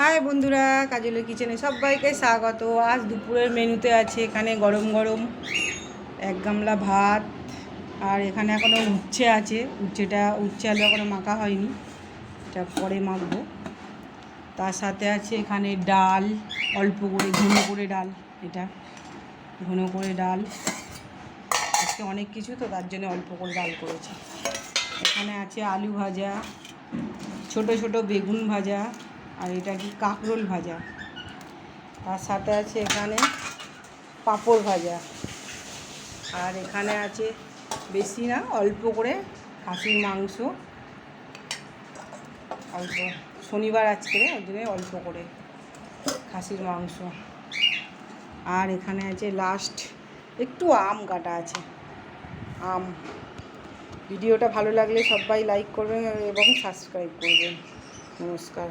High বন্ধুরা, কাজলের কিচেনে সবাইকে স্বাগত। আজ দুপুরের মেনুতে আছে এখানে গরম গরম 1 গামলা ভাত, আর এখানে এখনও উচ্ছে আছে। উচ্ছে আলু এখনও মাখা হয়নি, এটা পরে মাখবো। তার সাথে আছে এখানে ডাল, অল্প করে ঘন করে ডাল, এটা ঘন করে ডাল। আজকে অনেক কিছু তো, তার জন্য অল্প করে ডাল করেছি। এখানে আছে আলু ভাজা, ছোট ছোট বেগুন ভাজা, আর এটা কি কাঁকরোল ভাজা। তার সাথে আছে এখানে পাঁপড় ভাজা, আর এখানে আছে বেশি না, অল্প করে খাসির মাংস, অল্প, শনিবার আজকে ওই জন্য অল্প করে খাসির মাংস। আর এখানে আছে লাস্ট একটু আম কাটা আছে, আম। ভিডিওটা ভালো লাগলে সবাই লাইক করবেন এবং সাবস্ক্রাইব করবেন। নমস্কার।